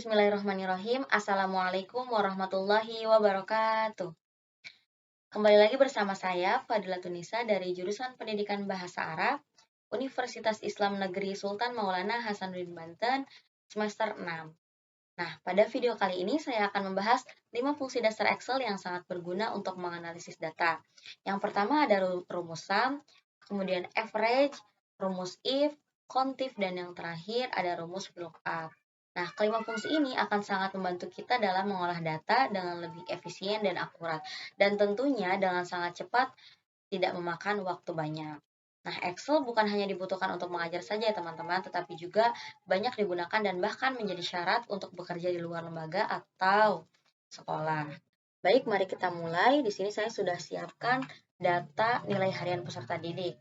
Bismillahirrahmanirrahim. Assalamualaikum warahmatullahi wabarakatuh. Kembali lagi bersama saya, Fadila Tunisa dari jurusan Pendidikan Bahasa Arab, Universitas Islam Negeri Sultan Maulana Hasanuddin Banten, semester 6. Nah, pada video kali ini saya akan membahas 5 fungsi dasar Excel yang sangat berguna untuk menganalisis data. Yang pertama ada rumus sum, kemudian average, rumus if, contif, dan yang terakhir ada rumus VLOOKUP. Nah, kelima fungsi ini akan sangat membantu kita dalam mengolah data dengan lebih efisien dan akurat, dan tentunya dengan sangat cepat, tidak memakan waktu banyak. Nah, Excel bukan hanya dibutuhkan untuk mengajar saja ya teman-teman, tetapi juga banyak digunakan dan bahkan menjadi syarat untuk bekerja di luar lembaga atau sekolah. Baik, mari kita mulai. Di sini saya sudah siapkan data nilai harian peserta didik.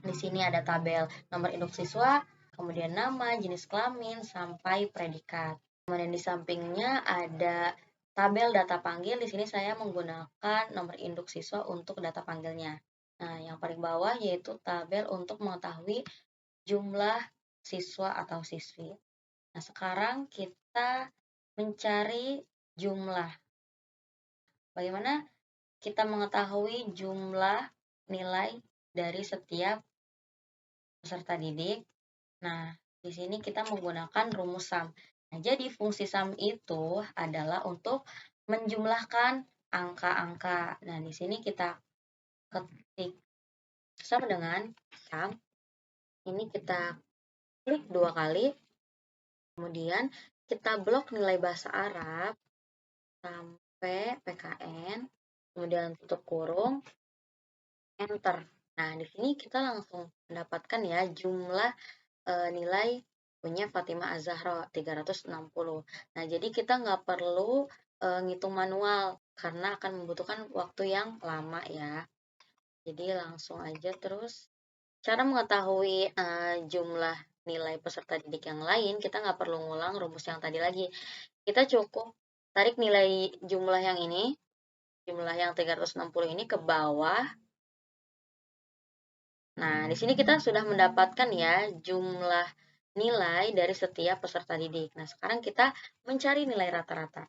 Di sini ada tabel nomor induk siswa, kemudian nama, jenis kelamin, sampai predikat. Kemudian di sampingnya ada tabel data panggil. Di sini saya menggunakan nomor induk siswa untuk data panggilnya. Nah, yang paling bawah yaitu tabel untuk mengetahui jumlah siswa atau siswi. Nah, sekarang kita mencari jumlah. Bagaimana kita mengetahui jumlah nilai dari setiap peserta didik? Nah, di sini kita menggunakan rumus sum. Nah, jadi fungsi sum itu adalah untuk menjumlahkan angka-angka. Nah, di sini kita ketik sama dengan sum. Ini kita klik 2 kali. Kemudian kita blok nilai bahasa Arab sampai PKN. Kemudian tutup kurung, enter. Nah, di sini kita langsung mendapatkan ya jumlah nilai punya Fatimah Az-Zahra 360. Nah, jadi kita nggak perlu ngitung manual karena akan membutuhkan waktu yang lama ya. Jadi langsung aja terus. Cara mengetahui jumlah nilai peserta didik yang lain, kita nggak perlu ngulang rumus yang tadi lagi. Kita cukup tarik nilai jumlah yang ini, jumlah yang 360 ini ke bawah. Nah, di sini kita sudah mendapatkan ya jumlah nilai dari setiap peserta didik. Nah, sekarang kita mencari nilai rata-rata.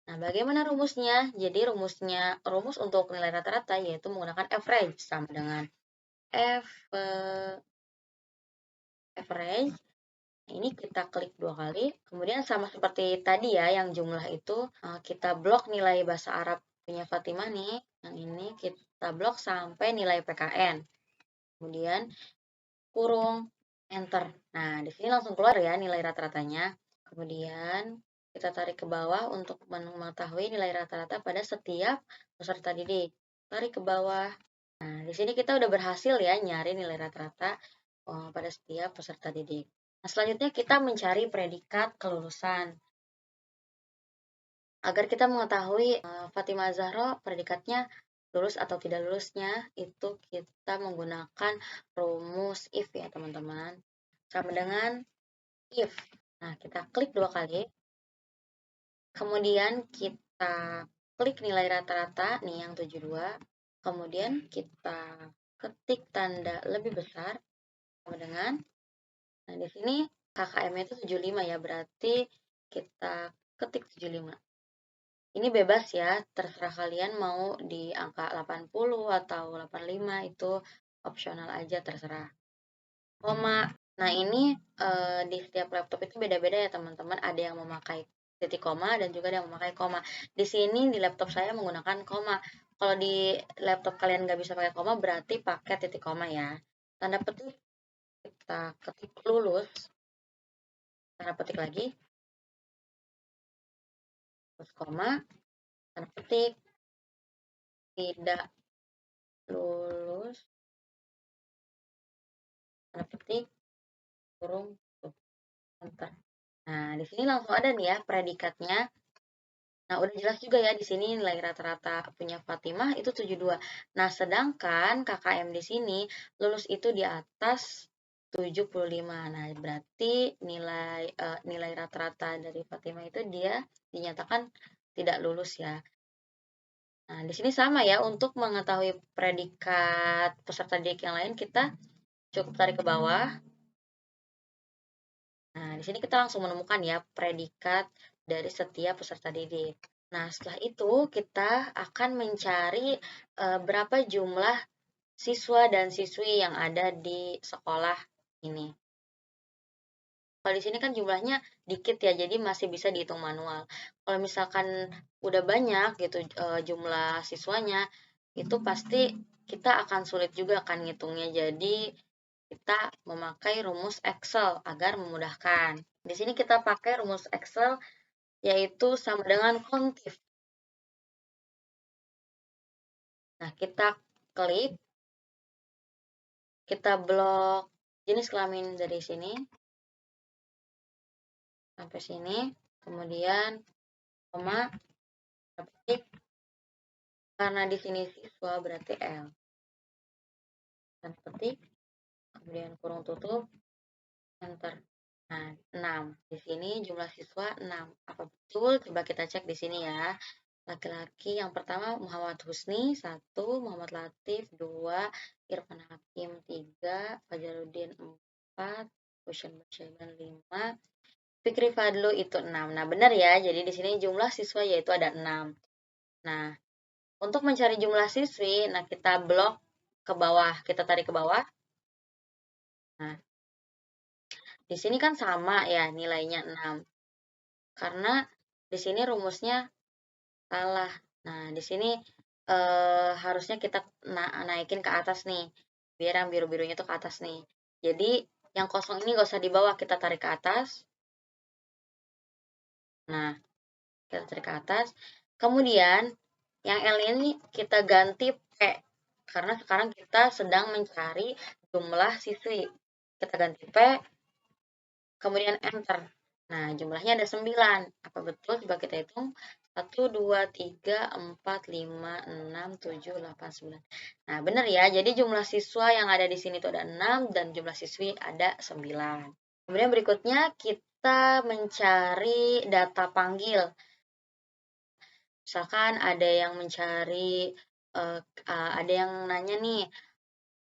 Nah, bagaimana rumusnya? Jadi rumus untuk nilai rata-rata yaitu menggunakan average sama dengan F average. Nah, ini kita klik 2 kali. Kemudian sama seperti tadi ya yang jumlah itu kita blok nilai bahasa Arab punya Fatimah nih. Yang ini kita blok sampai nilai PKN. Kemudian kurung enter. Nah, di sini langsung keluar ya nilai rata-ratanya. Kemudian kita tarik ke bawah untuk mengetahui nilai rata-rata pada setiap peserta didik. Tarik ke bawah. Nah, di sini kita udah berhasil ya nyari nilai rata-rata pada setiap peserta didik. Nah, selanjutnya kita mencari predikat kelulusan. Agar kita mengetahui Fatimah Zahra predikatnya lulus atau tidak lulusnya, itu kita menggunakan rumus if ya teman-teman. Sama dengan if. Nah, kita klik 2 kali. Kemudian kita klik nilai rata-rata, nih yang 72. Kemudian kita ketik tanda lebih besar. Sama dengan, nah di sini KKM-nya itu 75 ya, berarti kita ketik 75. Ini bebas ya, terserah kalian mau di angka 80 atau 85, itu opsional aja, terserah. Koma. Nah, ini di setiap laptop itu beda-beda ya teman-teman, ada yang memakai titik koma dan juga ada yang memakai koma. Di sini di laptop saya menggunakan koma. Kalau di laptop kalian nggak bisa pakai koma, berarti pakai titik koma ya. Tanda petik, kita ketik lulus, tanda petik lagi, terus koma, tanda petik, tidak lulus, tanda petik, kurung, enter. Nah, di sini langsung ada nih ya predikatnya. Nah, udah jelas juga ya di sini nilai rata-rata punya Fatimah itu 72. Nah, sedangkan KKM di sini lulus itu di atas 75. Nah, berarti nilai rata-rata dari Fatimah itu dia dinyatakan tidak lulus ya. Nah, di sini sama ya, untuk mengetahui predikat peserta didik yang lain kita cukup tarik ke bawah. Nah, di sini kita langsung menemukan ya predikat dari setiap peserta didik. Nah, setelah itu kita akan mencari berapa jumlah siswa dan siswi yang ada di sekolah ini. Kalau di sini kan jumlahnya dikit ya, jadi masih bisa dihitung manual. Kalau misalkan udah banyak gitu jumlah siswanya, itu pasti kita akan sulit juga kan ngitungnya. Jadi kita memakai rumus Excel agar memudahkan. Di sini kita pakai rumus Excel yaitu sama dengan kontif. Nah, kita klik, kita blok jenis kelamin dari sini sampai sini, kemudian koma, ketik, karena di sini siswa berarti L. Dan ketik, kemudian kurung tutup, enter. Nah, 6. Di sini jumlah siswa 6. Apa betul? Coba kita cek di sini ya. Laki-laki yang pertama Muhammad Husni 1, Muhammad Latif 2, Irfan Hakim 3, Fajaruddin 4, Husyan Basyaiban 5, Fikri Fadlu itu 6. Nah, benar ya. Jadi di sini jumlah siswa yaitu ada 6. Nah, untuk mencari jumlah siswi, nah kita blok ke bawah, kita tarik ke bawah. Nah, di sini kan sama ya nilainya 6. Karena di sini rumusnya salah. Nah, di sini harusnya kita naikin ke atas nih. Biar yang biru-birunya itu ke atas nih. Jadi, yang kosong ini gak usah di bawah, kita tarik ke atas. Nah, kita tarik ke atas. Kemudian, yang L ini kita ganti P. Karena sekarang kita sedang mencari jumlah siswi. Kita ganti P, kemudian enter. Nah, jumlahnya ada 9. Apa betul? Coba kita hitung. 1, 2, 3, 4, 5, 6, 7, 8, 9. Nah, benar ya. Jadi jumlah siswa yang ada di sini itu ada 6 dan jumlah siswi ada 9. Kemudian berikutnya kita mencari data panggil. Misalkan ada yang mencari, ada yang nanya nih,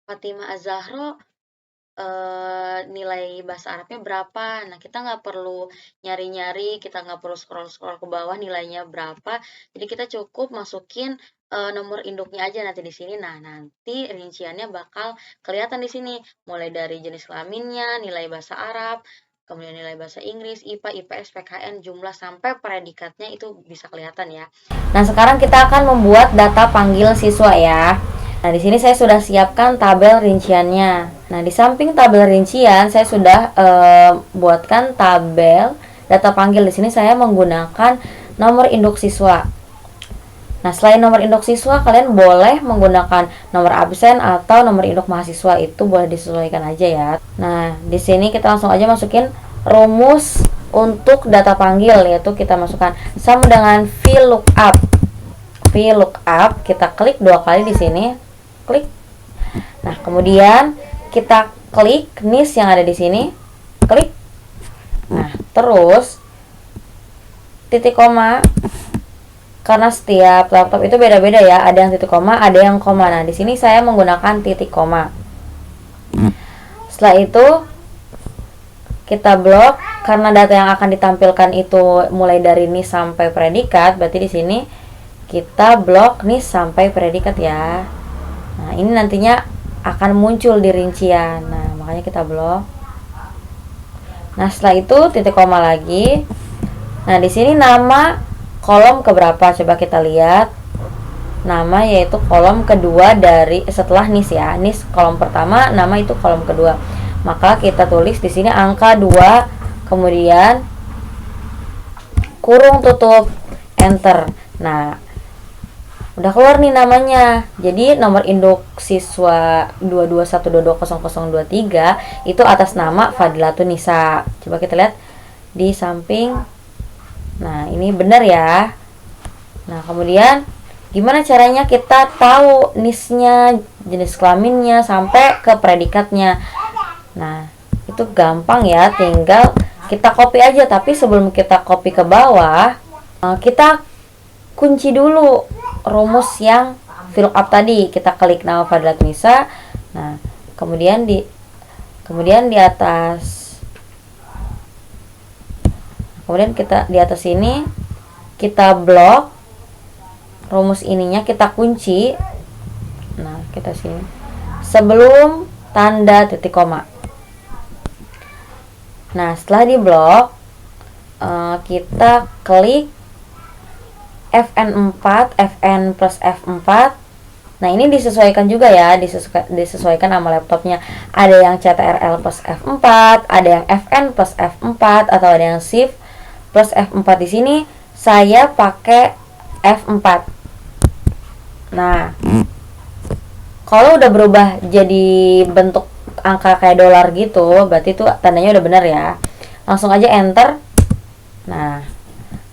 Fatimah Az-Zahra nilai bahasa Arabnya berapa. Nah, kita nggak perlu nyari-nyari, kita nggak perlu scroll-scroll ke bawah nilainya berapa. Jadi kita cukup masukin nomor induknya aja nanti di sini. Nah, nanti rinciannya bakal kelihatan di sini. Mulai dari jenis kelaminnya, nilai bahasa Arab, kemudian nilai bahasa Inggris, IPA, IPS, PKN, jumlah sampai predikatnya itu bisa kelihatan ya. Nah, sekarang kita akan membuat data panggil siswa ya. Nah, di sini saya sudah siapkan tabel rinciannya. Nah, di samping tabel rincian, saya sudah buatkan tabel data panggil. Di sini saya menggunakan nomor induk siswa. Nah, selain nomor induk siswa, kalian boleh menggunakan nomor absen atau nomor induk mahasiswa, itu boleh disesuaikan aja ya. Nah, di sini kita langsung aja masukin rumus untuk data panggil, yaitu kita masukkan sama dengan VLOOKUP. VLOOKUP, kita klik 2 kali di sini. Klik. Nah, kemudian kita klik NIS yang ada di sini. Klik. Nah, terus titik koma. Karena setiap laptop itu beda-beda ya, ada yang titik koma, ada yang koma. Nah, di sini saya menggunakan titik koma. Setelah itu kita blok karena data yang akan ditampilkan itu mulai dari NIS sampai predikat, berarti di sini kita blok NIS sampai predikat ya. Nah, ini nantinya akan muncul di rincian. Nah, makanya kita blok. Nah, setelah itu titik koma lagi. Nah, di sini nama kolom keberapa? Coba kita lihat. Nama yaitu kolom kedua dari setelah NIS ya. NIS kolom pertama, nama itu kolom kedua. Maka kita tulis di sini angka 2, kemudian kurung tutup, enter. Nah, udah keluar nih namanya. Jadi nomor induk siswa 221220023 itu atas nama Fadilatun Nisa. Coba kita lihat di samping. Nah, ini benar ya. Nah, kemudian gimana caranya kita tahu NIS-nya, jenis kelaminnya sampai ke predikatnya. Nah, itu gampang ya, tinggal kita copy aja. Tapi sebelum kita copy ke bawah, kita kunci dulu rumus yang VLOOKUP tadi. Kita klik nama Fadilatun Nisa. Nah, kemudian di atas Kemudian kita di atas ini kita blok rumus ininya, kita kunci. Nah, kita sini sebelum tanda titik koma. Nah, setelah di blok, kita klik Fn4, Fn plus F4. Nah, ini disesuaikan juga ya, disesuaikan sama laptopnya. Ada yang CTRL plus F4, ada yang Fn plus F4, atau ada yang Shift plus F4. Di sini saya pakai F4. Nah, kalau udah berubah jadi bentuk angka kayak dolar gitu, berarti itu tandanya udah benar ya. Langsung aja enter. Nah,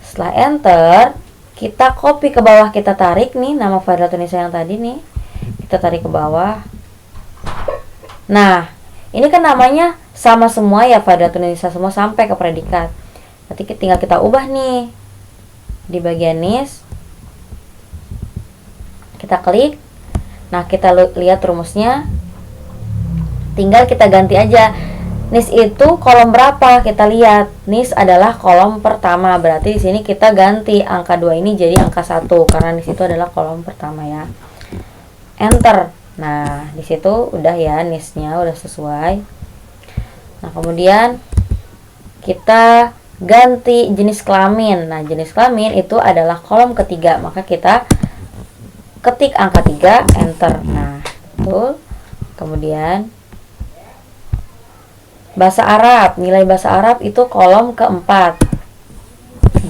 setelah enter, kita copy ke bawah, kita tarik nih nama file Tunisia yang tadi nih, kita tarik ke bawah. Nah, ini kan namanya sama semua ya, file Tunisia semua sampai ke predikat. Nanti tinggal kita ubah nih di bagian NIS, kita klik. Nah, kita lihat rumusnya, tinggal kita ganti aja. NIS itu kolom berapa? Kita lihat. NIS adalah kolom pertama. Berarti di sini kita ganti angka 2 ini jadi angka 1 karena di situ adalah kolom pertama ya. Enter. Nah, di situ udah ya NIS-nya udah sesuai. Nah, kemudian kita ganti jenis kelamin. Nah, jenis kelamin itu adalah kolom ketiga. Maka kita ketik angka 3, enter. Nah, betul. Kemudian bahasa Arab, nilai bahasa Arab itu kolom keempat.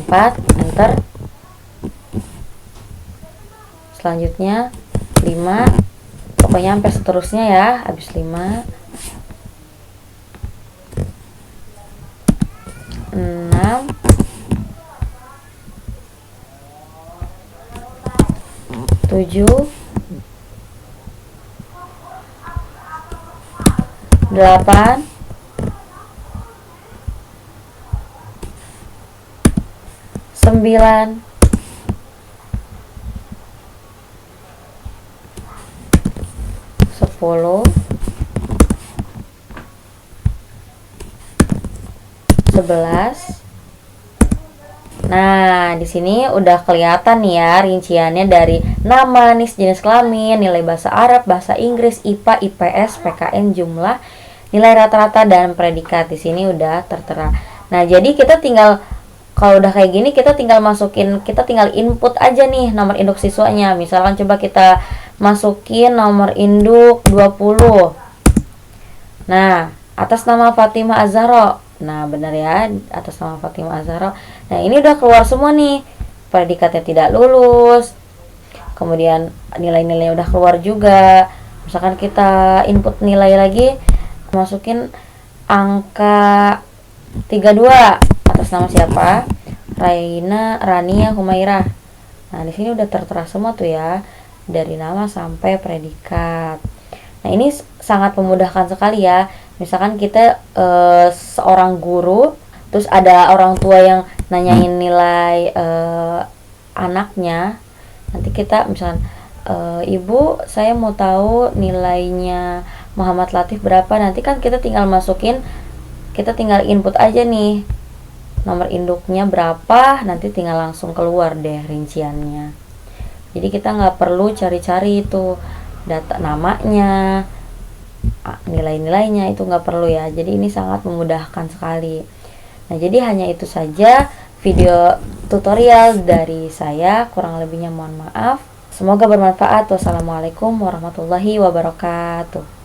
4, enter. Selanjutnya 5, pokoknya sampai seterusnya ya, habis 5. 6, 7, 8, 9, 10, 11. Nah, di sini udah kelihatan nih ya rinciannya dari nama, NIS, jenis kelamin, nilai bahasa Arab, bahasa Inggris, IPA, IPS, PKN, jumlah, nilai rata-rata, dan predikat. Di sini udah tertera. Nah, jadi kita tinggal, kalau udah kayak gini, kita tinggal masukin, kita tinggal input aja nih nomor induk siswanya. Misalkan coba kita masukin nomor induk 20. Nah, atas nama Fatimah Azharo. Nah, benar ya, atas nama Fatimah Azharo. Nah, ini udah keluar semua nih. Predikatnya tidak lulus. Kemudian nilai-nilai udah keluar juga. Misalkan kita input nilai lagi, masukin angka 32. Atas nama siapa? Rania Humairah. Nah, di sini udah tertera semua tuh ya, dari nama sampai predikat. Nah, ini sangat memudahkan sekali ya. Misalkan kita seorang guru, terus ada orang tua yang nanyain nilai anaknya. Nanti kita misalkan, ibu, saya mau tahu nilainya Muhammad Latif berapa. Nanti kan kita tinggal masukin, kita tinggal input aja nih nomor induknya berapa, nanti tinggal langsung keluar deh rinciannya. Jadi kita nggak perlu cari-cari itu data namanya, nilai-nilainya, itu nggak perlu ya. Jadi ini sangat memudahkan sekali. Nah, jadi hanya itu saja video tutorial dari saya, kurang lebihnya mohon maaf. Semoga bermanfaat. Wassalamualaikum warahmatullahi wabarakatuh.